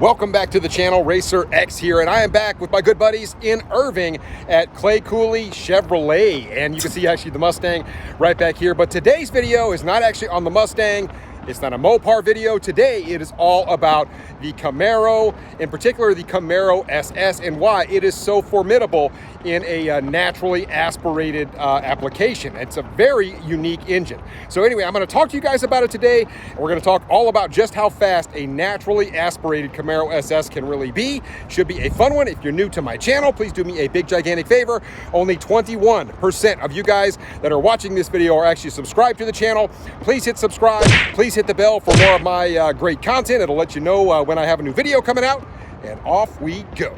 Welcome back to the channel. Racer X here, and I am back with my good buddies in Irving at Cooley Chevrolet, and you can see actually the Mustang right back here. But today's video is not actually on the Mustang. It's not a Mopar video. Today it is all about the Camaro, in particular the Camaro SS, and why it is so formidable in a naturally aspirated application. It's a very unique engine. So anyway, I'm going to talk to you guys about it today, and we're going to talk all about just how fast a naturally aspirated Camaro SS can really be. Should be a fun one. If you're new to my channel, please do me a big gigantic favor. Only 21% of you guys that are watching this video are actually subscribed to the channel. Please hit subscribe. Please hit the bell for more of my great content. It'll let you know when I have a new video coming out, and off we go.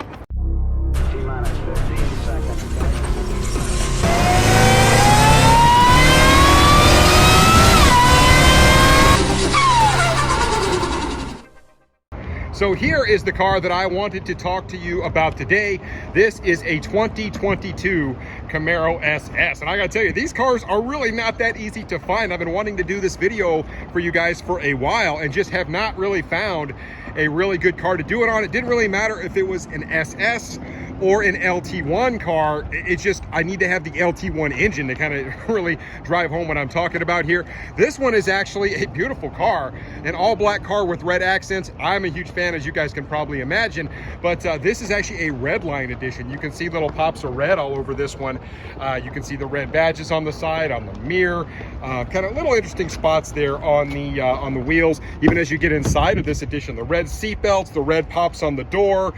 So here is the car that I wanted to talk to you about today. This is a 2022 Camaro SS. And I gotta tell you, these cars are really not that easy to find. I've been wanting to do this video for you guys for a while and just have not really found a really good car to do it on. It didn't really matter if it was an SS or an LT1 car. It's just, I need to have the LT1 engine to kind of really drive home what I'm talking about here. This one is actually a beautiful car, an all black car with red accents. I'm a huge fan, as you guys can probably imagine, but this is actually a red line edition. You can see little pops of red all over this one. You can see the red badges on the side, on the mirror, kind of little interesting spots there on the wheels. Even as you get inside of this edition, the red seat belts, the red pops on the door,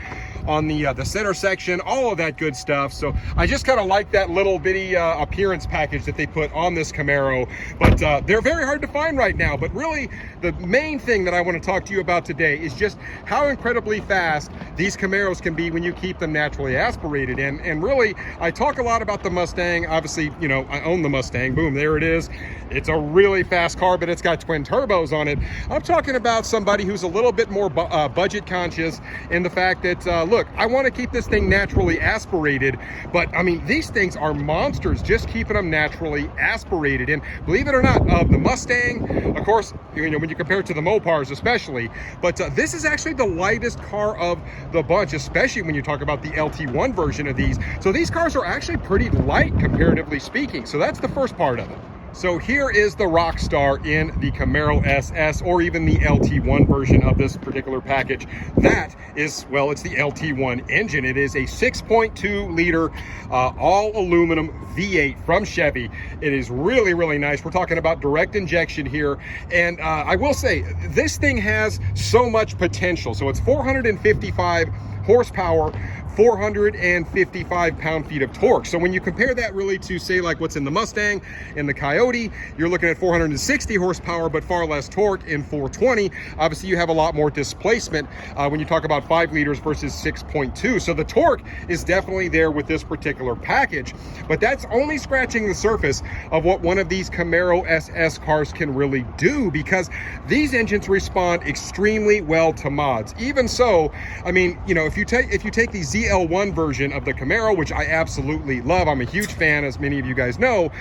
on the center section, all of that good stuff. So I just kind of like that little bitty appearance package that they put on this Camaro, but they're very hard to find right now. But really, the main thing that I want to talk to you about today is just how incredibly fast these Camaros can be when you keep them naturally aspirated. And really, I talk a lot about the Mustang. Obviously, you know, I own the Mustang. Boom, there it is. It's a really fast car, but it's got twin turbos on it. I'm talking about somebody who's a little bit more budget conscious in the fact that, look, I want to keep this thing naturally aspirated, but I mean, these things are monsters just keeping them naturally aspirated. And believe it or not, the Mustang, of course, you know, when you compare it to the Mopars especially, but this is actually the lightest car of the bunch, especially when you talk about the LT1 version of these. So these cars are actually pretty light comparatively speaking. So that's the first part of it. So here is the rock star in the Camaro SS, or even the LT1 version of this particular package. That is, well, it's the LT1 engine. It is a 6.2 liter all aluminum V8 from Chevy. It is really, really nice. We're talking about direct injection here. And I will say, this thing has so much potential. So it's 455 horsepower, 455 pound-feet of torque. So when you compare that really to, say, like what's in the Mustang and the Coyote, you're looking at 460 horsepower, but far less torque in 420. Obviously, you have a lot more displacement when you talk about 5 liters versus 6.2. So the torque is definitely there with this particular package, but that's only scratching the surface of what one of these Camaro SS cars can really do, because these engines respond extremely well to mods. Even so, I mean, you know, if you take the ZL1 version of the Camaro, which I absolutely love, I'm a huge fan, as many of you guys know,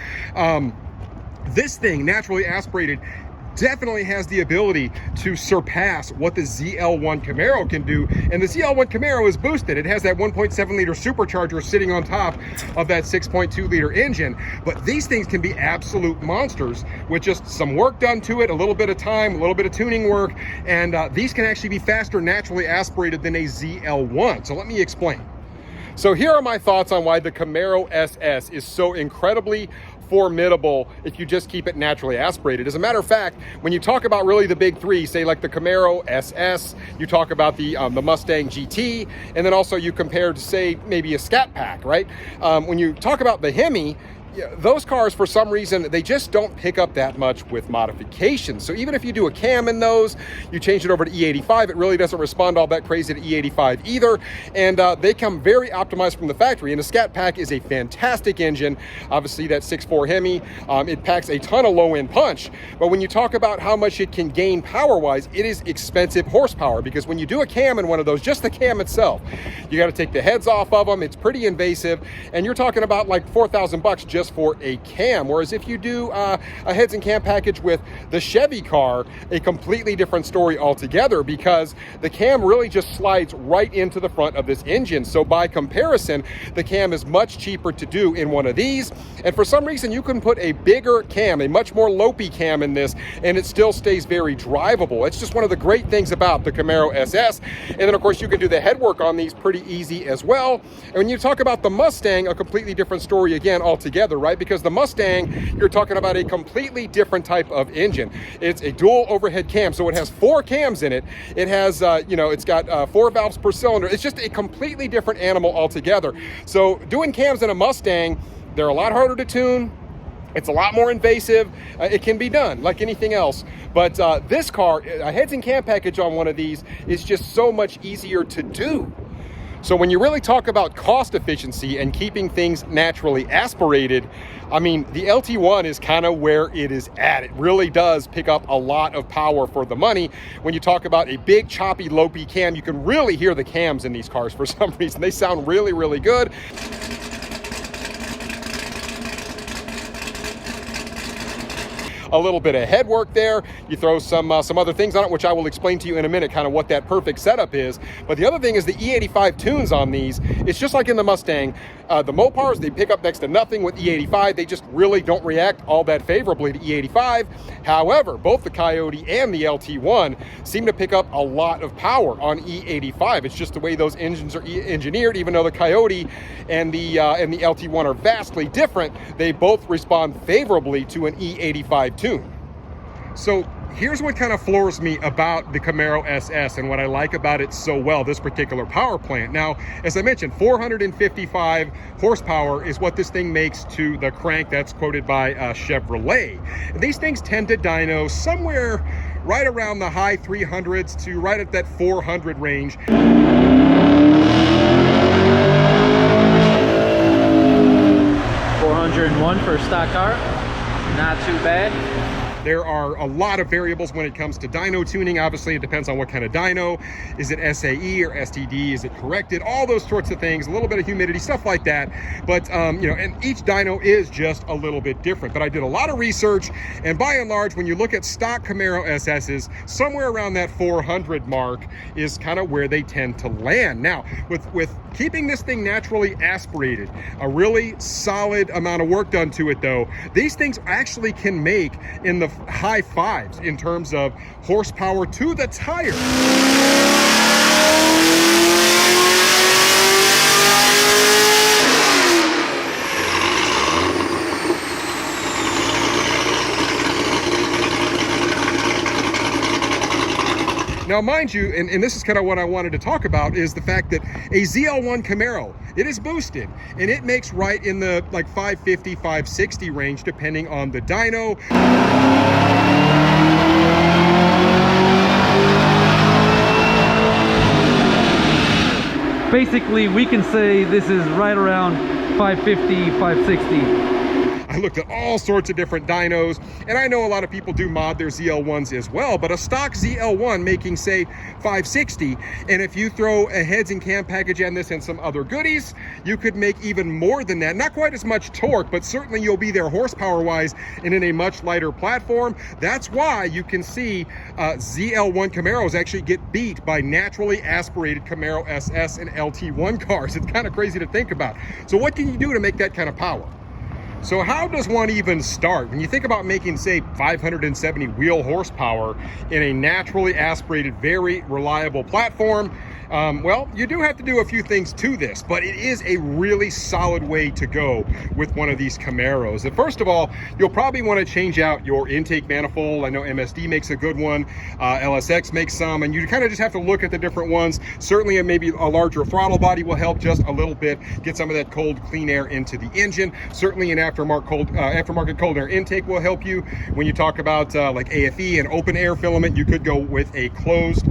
this thing, naturally aspirated, definitely has the ability to surpass what the ZL1 Camaro can do. And the ZL1 Camaro is boosted. It has that 1.7 liter supercharger sitting on top of that 6.2 liter engine. But these things can be absolute monsters with just some work done to it, a little bit of time, a little bit of tuning work, and these can actually be faster naturally aspirated than a ZL1. So let me explain. So here are my thoughts on why the Camaro SS is so incredibly formidable if you just keep it naturally aspirated. As a matter of fact, when you talk about really the big three, say like the Camaro SS, you talk about the Mustang GT, and then also you compare to, say, maybe a Scat Pack, right? When you talk about the Hemi, those cars, for some reason, they just don't pick up that much with modifications. So even if you do a cam in those, you change it over to E85, it really doesn't respond all that crazy to E85 either. And they come very optimized from the factory. And the Scat Pack is a fantastic engine. Obviously, that 6.4 Hemi, it packs a ton of low-end punch. But when you talk about how much it can gain power-wise, it is expensive horsepower, because when you do a cam in one of those, just the cam itself, you got to take the heads off of them. It's pretty invasive. And you're talking about like $4,000 just just for a cam. Whereas if you do a heads and cam package with the Chevy car, a completely different story altogether, because the cam really just slides right into the front of this engine. So by comparison, the cam is much cheaper to do in one of these. And for some reason, you can put a bigger cam, a much more lopey cam in this, and it still stays very drivable. It's just one of the great things about the Camaro SS. And then of course you can do the headwork on these pretty easy as well. And when you talk about the Mustang, a completely different story again altogether, right? Because the Mustang, you're talking about a completely different type of engine. It's a dual overhead cam, so it has 4 cams in it. It has, it's got 4 valves per cylinder. It's just a completely different animal altogether. So doing cams in a Mustang, they're a lot harder to tune. It's a lot more invasive. It can be done like anything else. But this car, a heads and cam package on one of these is just so much easier to do. So when you really talk about cost efficiency and keeping things naturally aspirated, I mean, the LT1 is kind of where it is at. It really does pick up a lot of power for the money. When you talk about a big, choppy, lopey cam, you can really hear the cams in these cars for some reason. They sound really, really good. A little bit of headwork there. You throw some other things on it, which I will explain to you in a minute, kind of what that perfect setup is. But the other thing is the E85 tunes on these. It's just like in the Mustang. The Mopars, they pick up next to nothing with E85. They just really don't react all that favorably to E85. However, both the Coyote and the LT1 seem to pick up a lot of power on E85. It's just the way those engines are engineered. Even though the Coyote and the LT1 are vastly different, they both respond favorably to an E85 tune. So here's what kind of floors me about the Camaro SS and what I like about it so well, this particular power plant. Now, as I mentioned, 455 horsepower is what this thing makes to the crank that's quoted by Chevrolet. And these things tend to dyno somewhere right around the high 300s to right at that 400 range. 401 for a stock car, not too bad. There are a lot of variables when it comes to dyno tuning. Obviously, it depends on what kind of dyno. Is it SAE or STD? Is it corrected? All those sorts of things, a little bit of humidity, stuff like that. But, and each dyno is just a little bit different. But I did a lot of research, and by and large, when you look at stock Camaro SSs, somewhere around that 400 mark is kind of where they tend to land. Now, with keeping this thing naturally aspirated, a really solid amount of work done to it though, these things actually can make in the high 5s in terms of horsepower to the tire. Now, mind you, and this is kind of what I wanted to talk about, is the fact that a ZL1 Camaro, it is boosted, and it makes right in the like 550, 560 range, depending on the dyno. Basically, we can say this is right around 550, 560. I looked at all sorts of different dynos, and I know a lot of people do mod their ZL1s as well, but a stock ZL1 making, say, 560, and if you throw a heads and cam package on this and some other goodies, you could make even more than that. Not quite as much torque, but certainly you'll be there horsepower-wise and in a much lighter platform. That's why you can see ZL1 Camaros actually get beat by naturally aspirated Camaro SS and LT1 cars. It's kind of crazy to think about. So what can you do to make that kind of power? So how does one even start? When you think about making, say, 570 wheel horsepower in a naturally aspirated, very reliable platform, well, you do have to do a few things to this, but it is a really solid way to go with one of these Camaros. And first of all, you'll probably want to change out your intake manifold. I know MSD makes a good one, LSX makes some, and you kind of just have to look at the different ones. Certainly, maybe a larger throttle body will help just a little bit, get some of that cold, clean air into the engine. Certainly, an aftermarket cold air intake will help you. When you talk about like AFE and open air filament, you could go with a closed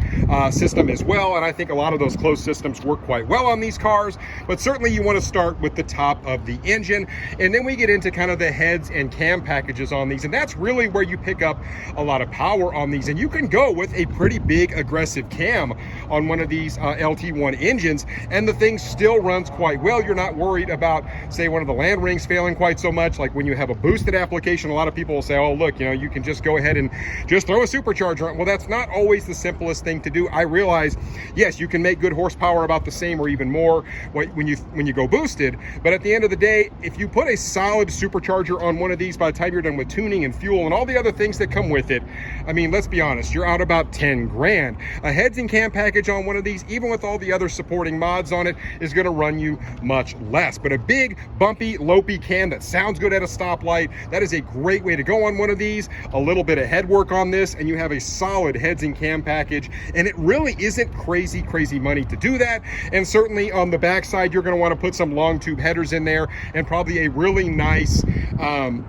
system as well, and I think a lot of those closed systems work quite well on these cars. But certainly you want to start with the top of the engine, and then we get into kind of the heads and cam packages on these, and that's really where you pick up a lot of power on these. And you can go with a pretty big aggressive cam on one of these LT1 engines, and the thing still runs quite well. You're not worried about, say, one of the land rings failing quite so much. Like when you have a boosted application, a lot of people will say, oh look, you know, you can just go ahead and just throw a supercharger on. Well, that's not always the simplest thing to do. I realize, yes, you can make good horsepower about the same or even more when you go boosted, but at the end of the day, if you put a solid supercharger on one of these, by the time you're done with tuning and fuel and all the other things that come with it, I mean, let's be honest, you're out about 10 grand. A heads and cam package on one of these, even with all the other supporting mods on it, is going to run you much less. But a big bumpy lopey cam that sounds good at a stoplight, that is a great way to go on one of these. A little bit of head work on this and you have a solid heads and cam package, and it really isn't crazy money to do that. And certainly on the backside, you're going to want to put some long tube headers in there and probably a really nice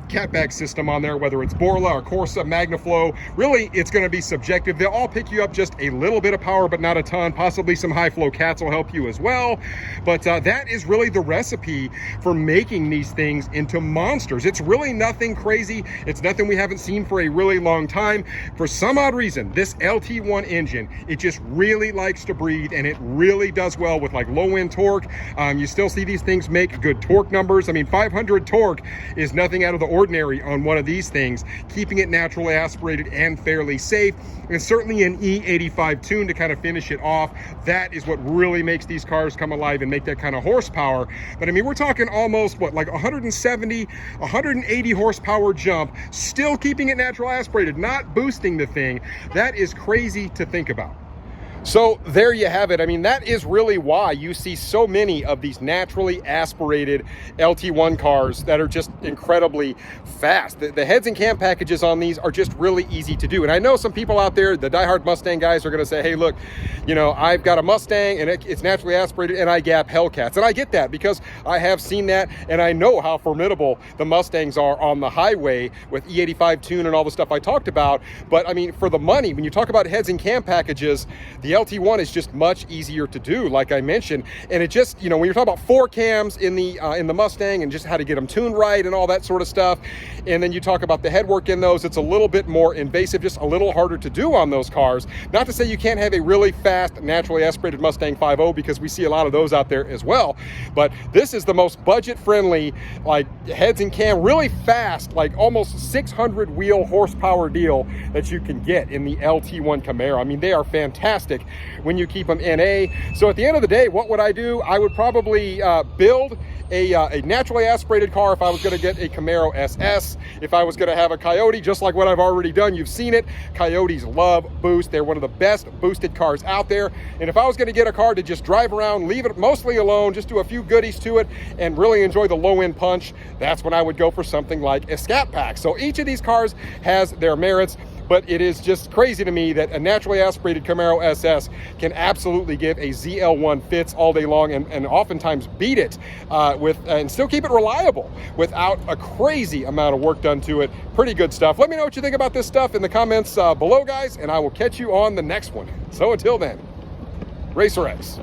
catback system on there, whether it's Borla or Corsa, Magnaflow. Really, it's going to be subjective. They'll all pick you up just a little bit of power, but not a ton. Possibly some high flow cats will help you as well. But that is really the recipe for making these things into monsters. It's really nothing crazy. It's nothing we haven't seen for a really long time. For some odd reason, this LT1 engine, it just really likes to breathe, and it really does well with like low end torque. You still see these things make good torque numbers. I mean, 500 torque is nothing out of the ordinary on one of these things, keeping it naturally aspirated and fairly safe. And certainly an E85 tune to kind of finish it off. That is what really makes these cars come alive and make that kind of horsepower. But I mean, we're talking almost what, like 170, 180 horsepower jump, still keeping it natural aspirated, not boosting the thing. That is crazy to think about. So there you have it. I mean, that is really why you see so many of these naturally aspirated LT1 cars that are just incredibly fast. The heads and cam packages on these are just really easy to do. And I know some people out there, the diehard Mustang guys, are going to say, hey, look, you know, I've got a Mustang and it's naturally aspirated and I gap Hellcats. And I get that because I have seen that and I know how formidable the Mustangs are on the highway with E85 tune and all the stuff I talked about. But I mean, for the money, when you talk about heads and cam packages, the LT1 is just much easier to do, like I mentioned. And it just, you know, when you're talking about 4 cams in the Mustang and just how to get them tuned right and all that sort of stuff, and then you talk about the headwork in those, it's a little bit more invasive, just a little harder to do on those cars. Not to say you can't have a really fast, naturally aspirated Mustang 5.0, because we see a lot of those out there as well. But this is the most budget-friendly, like heads and cam, really fast, like almost 600 wheel horsepower deal that you can get in the LT1 Camaro. I mean, they are fantastic when you keep them NA. So at the end of the day, what would I do? I would probably build a naturally aspirated car if I was going to get a Camaro SS. If I was going to have a Coyote, just like what I've already done, you've seen it. Coyotes love boost. They're one of the best boosted cars out there. And if I was going to get a car to just drive around, leave it mostly alone, just do a few goodies to it, and really enjoy the low-end punch, that's when I would go for something like a Scat Pack. So each of these cars has their merits. But it is just crazy to me that a naturally aspirated Camaro SS can absolutely give a ZL1 fits all day long and oftentimes beat it and still keep it reliable without a crazy amount of work done to it. Pretty good stuff. Let me know what you think about this stuff in the comments below, guys, and I will catch you on the next one. So until then, Racer X.